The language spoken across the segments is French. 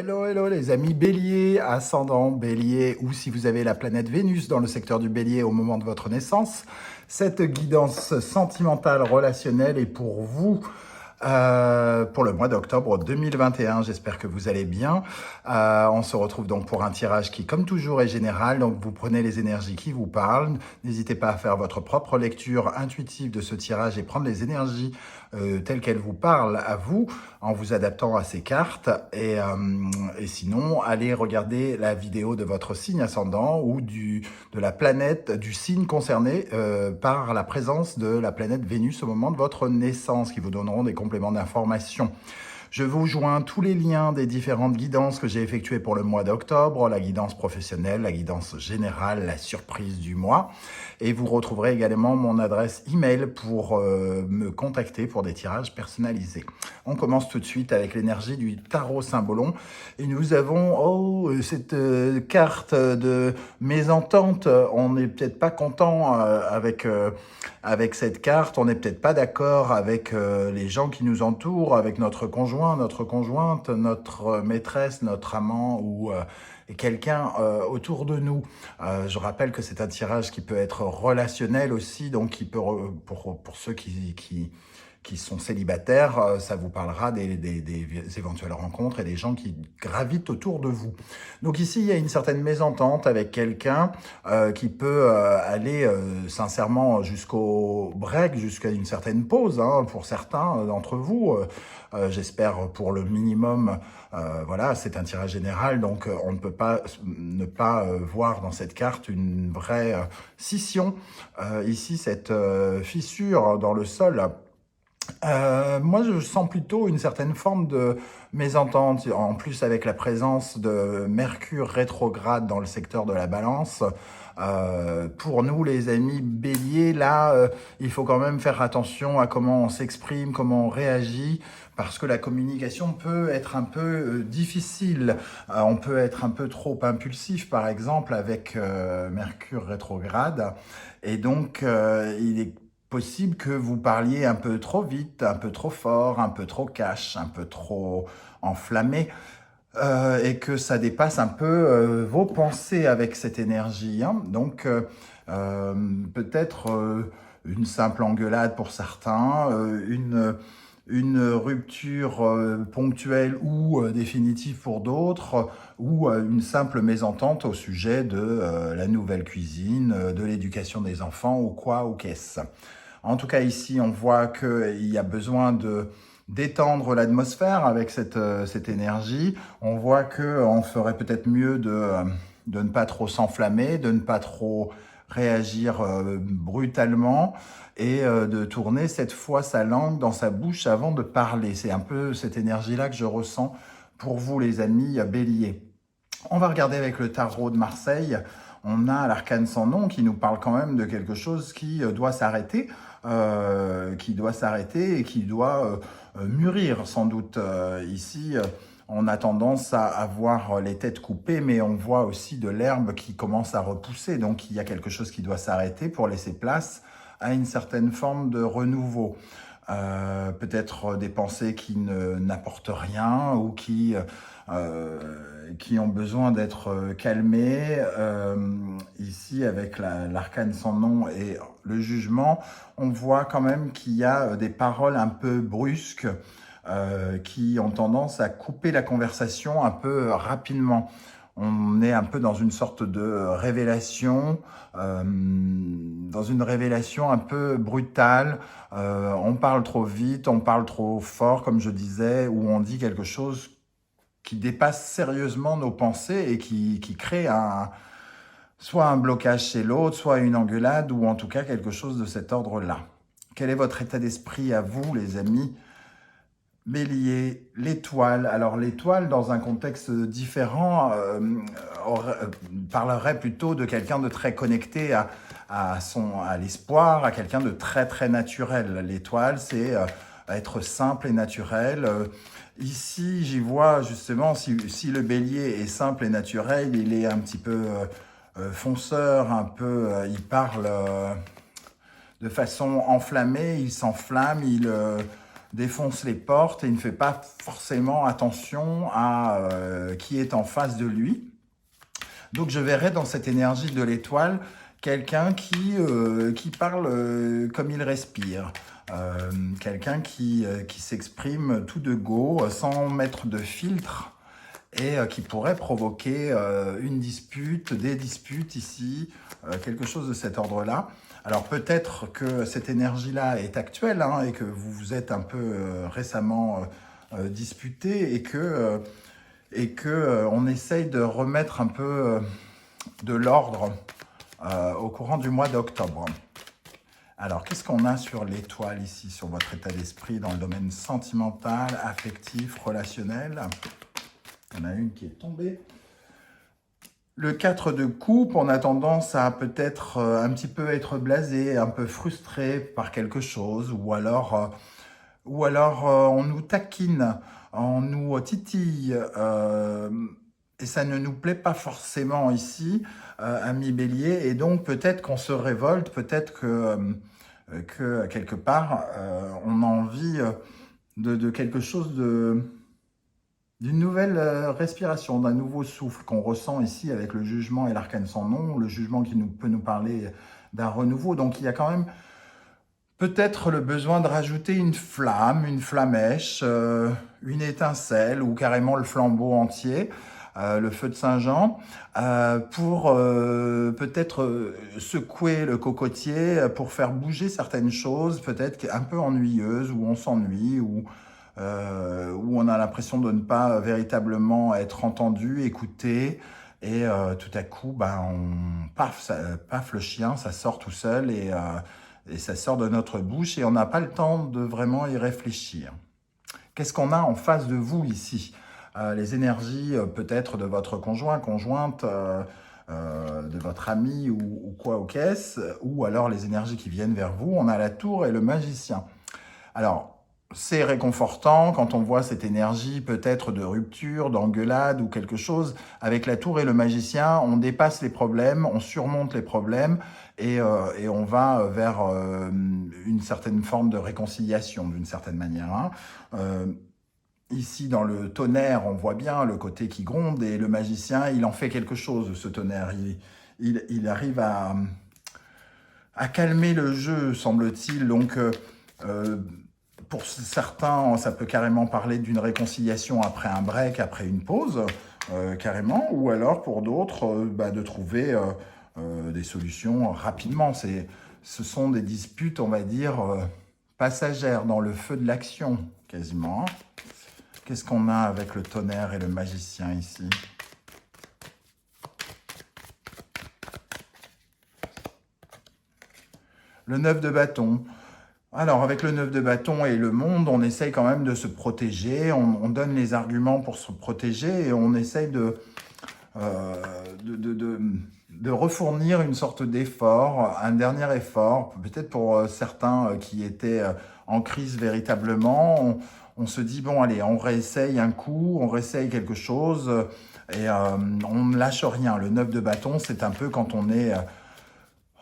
Hello, hello les amis Bélier, ascendant Bélier, ou si vous avez la planète Vénus dans le secteur du Bélier au moment de votre naissance, cette guidance sentimentale relationnelle est pour vous pour le mois d'octobre 2021. J'espère que vous allez bien. On se retrouve donc pour un tirage qui, comme toujours, est général. Donc, vous prenez les énergies qui vous parlent. N'hésitez pas à faire votre propre lecture intuitive de ce tirage et prendre les énergies telles qu'elles vous parlent à vous, en vous adaptant à ces cartes. Et sinon, allez regarder la vidéo de votre signe ascendant ou de la planète, du signe concerné par la présence de la planète Vénus au moment de votre naissance, qui vous donneront des compléments d'information. Je vous joins tous les liens des différentes guidances que j'ai effectuées pour le mois d'octobre, la guidance professionnelle, la guidance générale, la surprise du mois. Et vous retrouverez également mon adresse email pour me contacter pour des tirages personnalisés. On commence tout de suite avec l'énergie du tarot Symbolon. Et nous avons cette carte de mésentente. On n'est peut-être pas content avec cette carte. On n'est peut-être pas d'accord avec les gens qui nous entourent, avec notre conjoint, notre conjointe, notre maîtresse, notre amant ou quelqu'un autour de nous. Je rappelle que c'est un tirage qui peut être relationnel aussi, donc qui peut, pour ceux qui sont célibataires, ça vous parlera des éventuelles rencontres et des gens qui gravitent autour de vous. Donc ici, il y a une certaine mésentente avec quelqu'un qui peut aller sincèrement jusqu'au break, jusqu'à une certaine pause, hein, pour certains d'entre vous. J'espère pour le minimum. Voilà, c'est un tirage général, donc on ne peut pas ne pas voir dans cette carte une vraie scission. Ici, cette fissure dans le sol. Moi, je sens plutôt une certaine forme de mésentente, en plus avec la présence de Mercure rétrograde dans le secteur de la Balance. Pour nous, les amis Bélier, là, il faut quand même faire attention à comment on s'exprime, comment on réagit, parce que la communication peut être un peu difficile. On peut être un peu trop impulsif, par exemple, avec Mercure rétrograde. Et donc, il est possible que vous parliez un peu trop vite, un peu trop fort, un peu trop cash, un peu trop enflammé, et que ça dépasse un peu vos pensées avec cette énergie, hein. Donc, peut-être une simple engueulade pour certains, une rupture ponctuelle ou définitive pour d'autres, ou une simple mésentente au sujet de la nouvelle cuisine, de l'éducation des enfants ou quoi ou qu'est-ce. En tout cas, ici, on voit qu'il y a besoin de d'étendre l'atmosphère avec cette énergie. On voit qu'on ferait peut-être mieux de ne pas trop s'enflammer, de ne pas trop réagir brutalement et de tourner cette fois sa langue dans sa bouche avant de parler. C'est un peu cette énergie-là que je ressens pour vous, les amis Bélier. On va regarder avec le tarot de Marseille. On a l'arcane sans nom qui nous parle quand même de quelque chose qui doit s'arrêter, et qui doit mûrir sans doute. Ici, on a tendance à avoir les têtes coupées, mais on voit aussi de l'herbe qui commence à repousser. Donc, il y a quelque chose qui doit s'arrêter pour laisser place à une certaine forme de renouveau. Peut-être des pensées qui n'apportent rien ou qui ont besoin d'être calmées. Ici, avec l'arcane sans nom et le jugement, on voit quand même qu'il y a des paroles un peu brusques qui ont tendance à couper la conversation un peu rapidement. On est un peu dans une sorte de révélation, dans une révélation un peu brutale. On parle trop vite, on parle trop fort, comme je disais, ou on dit quelque chose qui dépasse sérieusement nos pensées et qui crée soit un blocage chez l'autre, soit une engueulade, ou en tout cas quelque chose de cet ordre-là. Quel est votre état d'esprit à vous, les amis Bélier, l'étoile. Alors l'étoile, dans un contexte différent, parlerait plutôt de quelqu'un de très connecté à l'espoir, à quelqu'un de très très naturel. L'étoile, c'est être simple et naturel. Ici, j'y vois justement, si le bélier est simple et naturel, il est un petit peu fonceur, un peu, il parle de façon enflammée, il s'enflamme, défonce les portes et il ne fait pas forcément attention à qui est en face de lui. Donc je verrai dans cette énergie de l'étoile quelqu'un qui parle comme il respire. Quelqu'un qui s'exprime tout de go, sans mettre de filtre, et qui pourrait provoquer une dispute, des disputes ici, quelque chose de cet ordre-là. Alors peut-être que cette énergie-là est actuelle, hein, et que vous vous êtes un peu récemment disputé, et que on essaye de remettre un peu de l'ordre au courant du mois d'octobre. Alors, qu'est-ce qu'on a sur l'étoile ici, sur votre état d'esprit dans le domaine sentimental, affectif, relationnel? Il y en a une qui est tombée. Le 4 de coupe, on a tendance à peut-être un petit peu être blasé, un peu frustré par quelque chose, ou alors on nous taquine, on nous titille, et ça ne nous plaît pas forcément ici, ami Bélier, et donc peut-être qu'on se révolte, peut-être que quelque part, on a envie de quelque chose d'une nouvelle respiration, d'un nouveau souffle qu'on ressent ici avec le jugement et l'arcane sans nom, le jugement qui peut nous parler d'un renouveau. Donc il y a quand même peut-être le besoin de rajouter une flamme, une flamèche, une étincelle ou carrément le flambeau entier, le feu de Saint-Jean, pour peut-être secouer le cocotier, pour faire bouger certaines choses, peut-être un peu ennuyeuses, où on s'ennuie, où on a l'impression de ne pas véritablement être entendu, écouté, et tout à coup, paf le chien, ça sort tout seul, et ça sort de notre bouche, et on n'a pas le temps de vraiment y réfléchir. Qu'est-ce qu'on a en face de vous ici? Les énergies peut-être de votre conjoint, conjointe, de votre ami ou quoi ou qu'est-ce, ou alors les énergies qui viennent vers vous. On a la tour et le magicien. Alors, c'est réconfortant quand on voit cette énergie peut-être de rupture, d'engueulade ou quelque chose. Avec la tour et le magicien, on dépasse les problèmes, on surmonte les problèmes et on va vers une certaine forme de réconciliation d'une certaine manière, hein. Ici, dans le tonnerre, on voit bien le côté qui gronde et le magicien, il en fait quelque chose, ce tonnerre. Il arrive à calmer le jeu, semble-t-il. Donc, pour certains, ça peut carrément parler d'une réconciliation après un break, après une pause, carrément. Ou alors, pour d'autres, de trouver des solutions rapidement. Ce sont des disputes, on va dire, passagères, dans le feu de l'action, quasiment. Qu'est-ce qu'on a avec le tonnerre et le magicien ici? Le 9 de bâton. Alors, avec le 9 de bâton et le monde, on essaye quand même de se protéger. On donne les arguments pour se protéger et on essaye de refournir une sorte d'effort, un dernier effort, peut-être pour certains qui étaient en crise véritablement. On se dit, bon, allez, on réessaye un coup, on réessaye quelque chose, et on ne lâche rien. Le 9 de bâton, c'est un peu quand on est...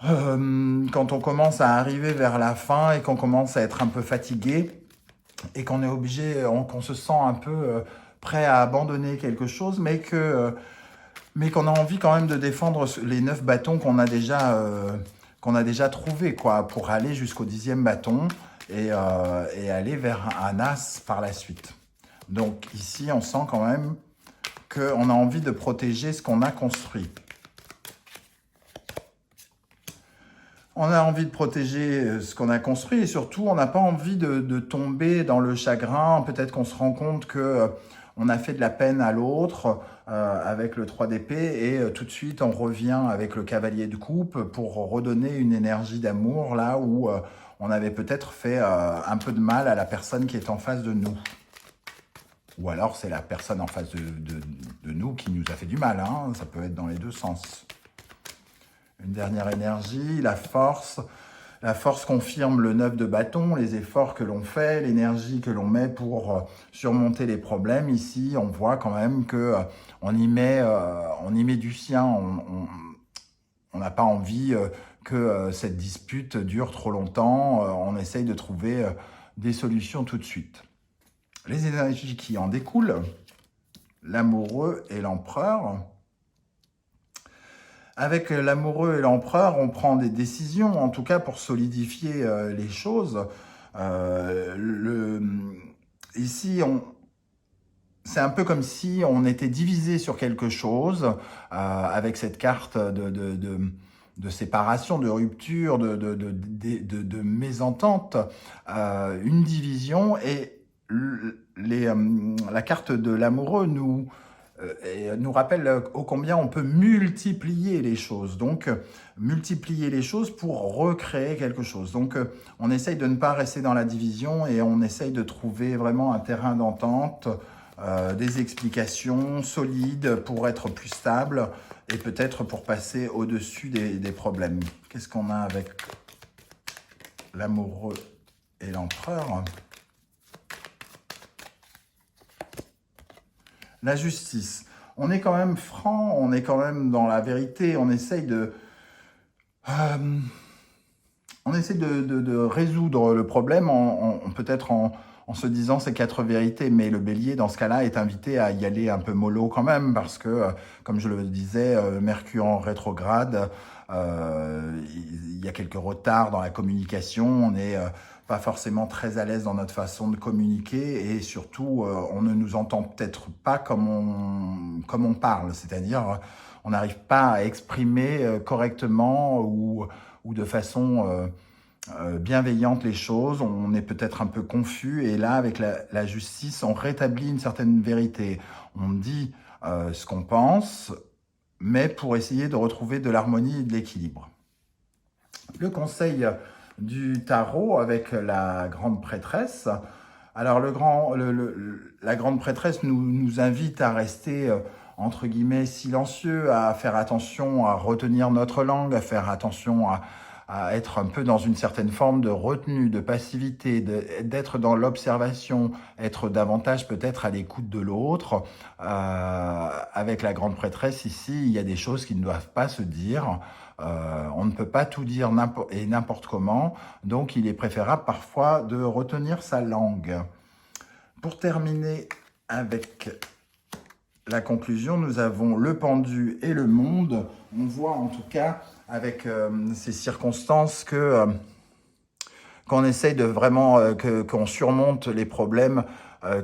quand on commence à arriver vers la fin et qu'on commence à être un peu fatigué, et qu'on est obligé, qu'on se sent un peu prêt à abandonner quelque chose, mais qu'on a envie quand même de défendre les 9 bâtons qu'on a déjà trouvés, quoi, pour aller jusqu'au 10e bâton et aller vers un as par la suite. Donc ici, on sent quand même qu'on a envie de protéger ce qu'on a construit. On a envie de protéger ce qu'on a construit et surtout, on n'a pas envie de tomber dans le chagrin. Peut-être qu'on se rend compte que on a fait de la peine à l'autre avec le 3 d'épée et tout de suite, on revient avec le cavalier de coupe pour redonner une énergie d'amour là où on avait peut-être fait un peu de mal à la personne qui est en face de nous. Ou alors, c'est la personne en face de nous qui nous a fait du mal, hein. Ça peut être dans les deux sens. Une dernière énergie, la force. La force confirme le 9 de bâton, les efforts que l'on fait, l'énergie que l'on met pour surmonter les problèmes. Ici, on voit quand même qu'on y met du sien. On n'a pas envie que cette dispute dure trop longtemps. On essaye de trouver des solutions tout de suite. Les énergies qui en découlent, l'amoureux et l'empereur. Avec l'amoureux et l'empereur, on prend des décisions, en tout cas pour solidifier les choses. Ici, c'est un peu comme si on était divisé sur quelque chose, avec cette carte de séparation, de rupture, de mésentente, une division, et la carte de l'amoureux nous rappelle ô combien on peut multiplier les choses. Donc, multiplier les choses pour recréer quelque chose. Donc, on essaye de ne pas rester dans la division et on essaye de trouver vraiment un terrain d'entente, des explications solides pour être plus stable et peut-être pour passer au-dessus des problèmes. Qu'est-ce qu'on a avec l'amoureux et l'empereur ? La justice. On est quand même franc, on est quand même dans la vérité, on essaye de résoudre le problème peut-être en se disant ces 4 vérités, mais le bélier, dans ce cas-là, est invité à y aller un peu mollo quand même, parce que, comme je le disais, Mercure en rétrograde, il y a quelques retards dans la communication, on n'est pas forcément très à l'aise dans notre façon de communiquer, et surtout, on ne nous entend peut-être pas comme on parle, c'est-à-dire on n'arrive pas à exprimer correctement ou de façon bienveillante les choses, on est peut-être un peu confus, et là, avec la justice, on rétablit une certaine vérité. On dit ce qu'on pense, mais pour essayer de retrouver de l'harmonie et de l'équilibre. Le conseil du tarot avec la grande prêtresse. Alors, la grande prêtresse nous invite à rester entre guillemets silencieux, à faire attention à retenir notre langue, à faire attention à être un peu dans une certaine forme de retenue, de passivité, d'être dans l'observation, être davantage peut-être à l'écoute de l'autre. Avec la grande prêtresse ici, il y a des choses qui ne doivent pas se dire. On ne peut pas tout dire n'importe comment, donc il est préférable parfois de retenir sa langue. Pour terminer avec la conclusion, nous avons le pendu et le monde. On voit en tout cas avec ces circonstances qu'on essaye de vraiment, qu'on surmonte les problèmes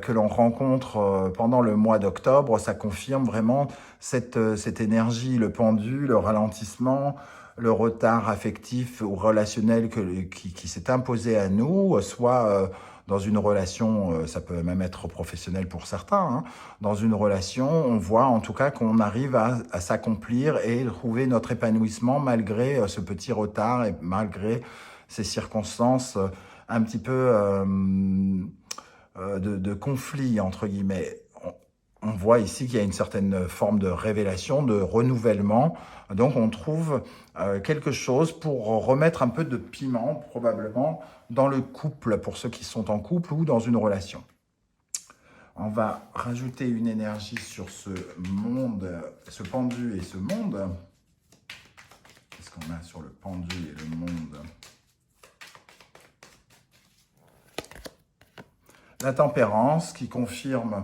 que l'on rencontre pendant le mois d'octobre. Ça confirme vraiment cette énergie, le pendu, le ralentissement, le retard affectif ou relationnel qui s'est imposé à nous, soit dans une relation, ça peut même être professionnel pour certains, hein. Dans une relation, on voit en tout cas qu'on arrive à s'accomplir et trouver notre épanouissement malgré ce petit retard et malgré ces circonstances un petit peu de conflit, entre guillemets. On voit ici qu'il y a une certaine forme de révélation, de renouvellement. Donc on trouve quelque chose pour remettre un peu de piment, probablement, dans le couple, pour ceux qui sont en couple ou dans une relation. On va rajouter une énergie sur ce monde, ce pendu et ce monde. Qu'est-ce qu'on a sur le pendu et le monde ? La tempérance qui confirme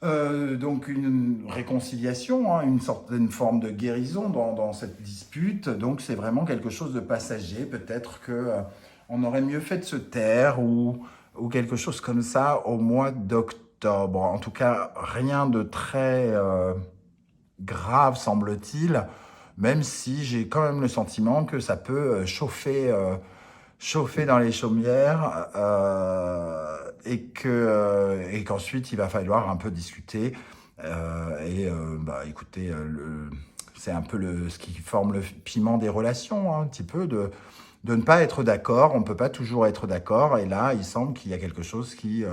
donc une réconciliation, hein, une certaine forme de guérison dans cette dispute. Donc c'est vraiment quelque chose de passager. Peut-être on aurait mieux fait de se taire ou quelque chose comme ça au mois d'octobre. En tout cas, rien de très grave semble-t-il, même si j'ai quand même le sentiment que ça peut chauffer dans les chaumières et qu'ensuite il va falloir un peu discuter écoutez, c'est un peu ce qui forme le piment des relations, hein, un petit peu de ne pas être d'accord. On ne peut pas toujours être d'accord, et là il semble qu'il y a quelque chose qui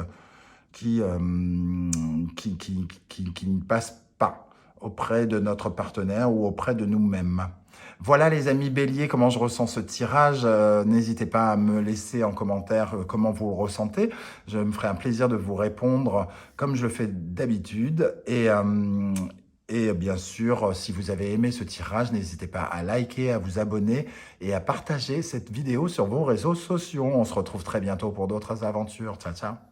ne passe pas auprès de notre partenaire ou auprès de nous-mêmes. Voilà les amis béliers, comment je ressens ce tirage. N'hésitez pas à me laisser en commentaire comment vous le ressentez. Je me ferai un plaisir de vous répondre comme je le fais d'habitude. Et Et bien sûr, si vous avez aimé ce tirage, n'hésitez pas à liker, à vous abonner et à partager cette vidéo sur vos réseaux sociaux. On se retrouve très bientôt pour d'autres aventures. Ciao, ciao.